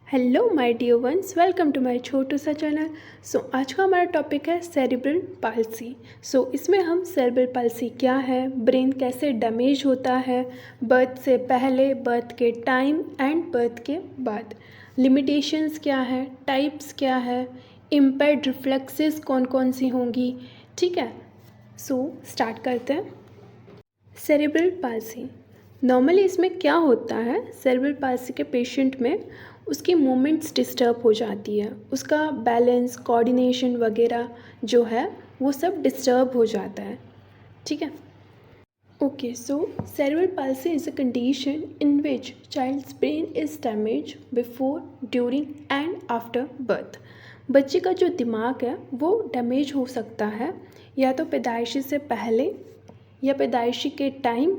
Hello my dear ones, welcome to my छोटू सा channel. आज का हमारा टॉपिक है सेरिब्रल पाल्सी। इसमें हम सेरिब्रल पाल्सी क्या है, ब्रेन कैसे डैमेज होता है, बर्थ से पहले, बर्थ के टाइम एंड बर्थ के बाद, लिमिटेशंस क्या है, टाइप्स क्या है, इम्पेयर्ड रिफ्लेक्सेस कौन कौन सी होंगी। ठीक है, स्टार्ट करते हैं। सेरिब्रल पाल्सी, नॉर्मली इसमें क्या होता है, सेरिब्रल पाल्सी के पेशेंट में उसकी मूवमेंट्स डिस्टर्ब हो जाती है, उसका बैलेंस, कोऑर्डिनेशन वगैरह जो है वो सब डिस्टर्ब हो जाता है। ठीक है, okay. Cerebral palsy is a condition in which child's brain is damage before, during and after birth. बच्चे का जो दिमाग है वो डैमेज हो सकता है या तो पैदाइशी से पहले, या पैदाइशी के टाइम,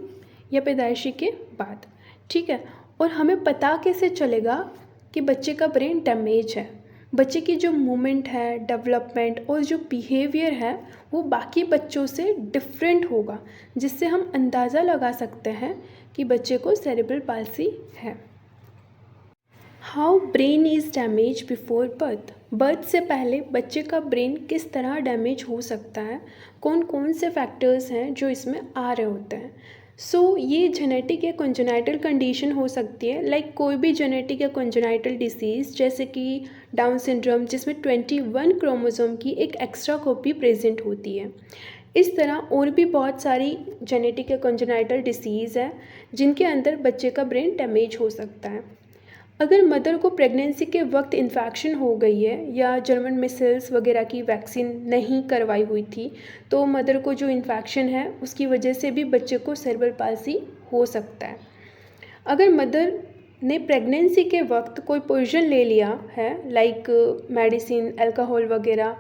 या पैदाइशी के बाद। ठीक है, और हमें पता कैसे चलेगा कि बच्चे का ब्रेन डैमेज है? बच्चे की जो मूवमेंट है, डेवलपमेंट और जो बिहेवियर है वो बाकी बच्चों से डिफरेंट होगा, जिससे हम अंदाज़ा लगा सकते हैं कि बच्चे को सेरिब्रल पाल्सी है। How brain is damage before birth. Birth से पहले बच्चे का ब्रेन किस तरह डैमेज हो सकता है, कौन कौन से फैक्टर्स हैं जो इसमें आ रहे होते हैं। ये जेनेटिक या कंजेनाइटल कंडीशन हो सकती है, लाइक कोई भी जेनेटिक या कंजेनाइटल डिसीज़, जैसे कि डाउन सिंड्रोम जिसमें 21 क्रोमोसोम की एक एक्स्ट्रा कॉपी प्रेजेंट होती है। इस तरह और भी बहुत सारी जेनेटिक या कंजेनाइटल डिसीज़ है जिनके अंदर बच्चे का ब्रेन डैमेज हो सकता है। अगर मदर को प्रेगनेंसी के वक्त इन्फेक्शन हो गई है या जर्मन मिसल्स वगैरह की वैक्सीन नहीं करवाई हुई थी, तो मदर को जो इन्फेक्शन है उसकी वजह से भी बच्चे को सेरिब्रल पाल्सी हो सकता है। अगर मदर ने प्रेगनेंसी के वक्त कोई पोइजन ले लिया है, लाइक मेडिसिन, अल्कोहल वगैरह,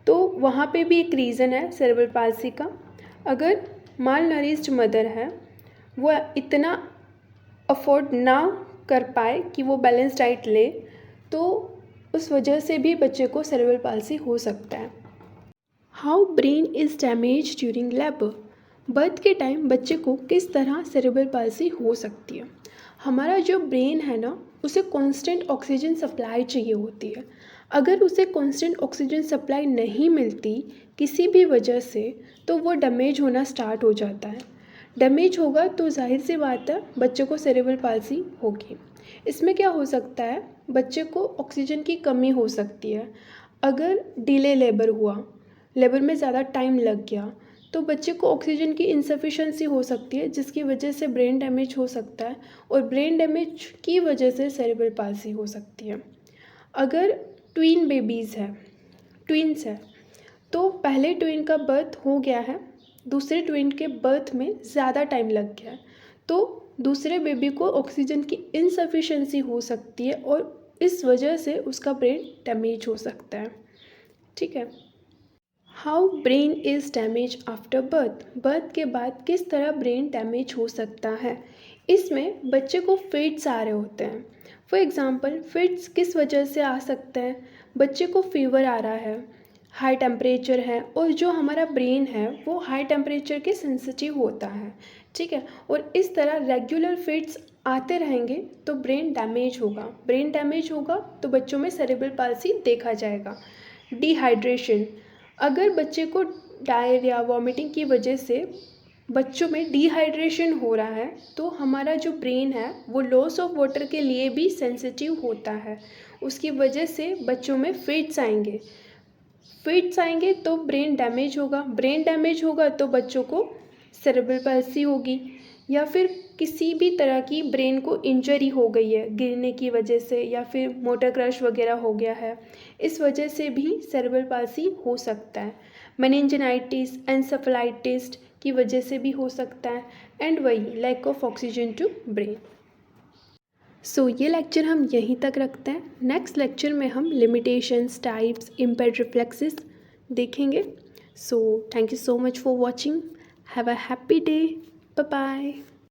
तो वहाँ पे भी एक रीज़न है सेरिब्रल पाल्सी का। अगर माल नरिश्ड मदर है, वो इतना अफोर्ड ना कर पाए कि वो बैलेंस डाइट ले, तो उस वजह से भी बच्चे को सेरिब्रल पाल्सी हो सकता है। How brain is damage during labour. Birth के टाइम बच्चे को किस तरह सेरिब्रल पाल्सी हो सकती है। हमारा जो ब्रेन है ना, उसे कांस्टेंट ऑक्सीजन सप्लाई चाहिए होती है। अगर उसे कांस्टेंट ऑक्सीजन सप्लाई नहीं मिलती किसी भी वजह से, तो वो डैमेज होना स्टार्ट हो जाता है। डैमेज होगा तो जाहिर सी बात है बच्चे को सेरिब्रल पाल्सी होगी। इसमें क्या हो सकता है, बच्चे को ऑक्सीजन की कमी हो सकती है। अगर डिले लेबर हुआ, लेबर में ज़्यादा टाइम लग गया, तो बच्चे को ऑक्सीजन की इनसफिशेंसी हो सकती है, जिसकी वजह से ब्रेन डैमेज हो सकता है, और ब्रेन डैमेज की वजह से सेरिब्रल पाल्सी हो सकती है। अगर ट्विन बेबीज़ है, ट्विन्स है, तो पहले ट्विन का बर्थ हो गया है, दूसरे ट्विन के बर्थ में ज़्यादा टाइम लग गया है, तो दूसरे बेबी को ऑक्सीजन की इनसफिशेंसी हो सकती है और इस वजह से उसका ब्रेन डैमेज हो सकता है। ठीक है, how brain is damage after birth. Birth के बाद किस तरह ब्रेन डैमेज हो सकता है। इसमें बच्चे को फिट्स आ रहे होते हैं। फॉर एग्ज़ाम्पल, फिट्स किस वजह से आ सकते हैं, बच्चे को फीवर आ रहा है, हाई टेम्परेचर है, और जो हमारा ब्रेन है वो हाई टेम्परेचर के सेंसिटिव होता है। ठीक है, और इस तरह रेगुलर फिट्स आते रहेंगे तो ब्रेन डैमेज होगा। ब्रेन डैमेज होगा तो बच्चों में सेरिब्रल पाल्सी देखा जाएगा। डिहाइड्रेशन, अगर बच्चे को डायरिया, वॉमिटिंग की वजह से बच्चों में डिहाइड्रेशन हो रहा है, तो हमारा जो ब्रेन है वो लॉस ऑफ वाटर के लिए भी सेंसिटिव होता है। उसकी वजह से बच्चों में फिट्स आएंगे। फिट्स आएंगे तो ब्रेन डैमेज होगा। ब्रेन डैमेज होगा तो बच्चों को सेरिब्रल पाल्सी होगी। या फिर किसी भी तरह की ब्रेन को इंजरी हो गई है गिरने की वजह से, या फिर मोटर क्रश वगैरह हो गया है, इस वजह से भी सेरिब्रल पाल्सी हो सकता है। मेनिंजाइटिस, एन्सेफेलाइटिस की वजह से भी हो सकता है, एंड वही lack of oxygen to brain. ये लेक्चर हम यहीं तक रखते हैं। नेक्स्ट लेक्चर में हम लिमिटेशंस, टाइप्स, इम्पेयर्ड रिफ्लेक्सेस देखेंगे। Thank you so much for watching. Have a happy day. Bye bye.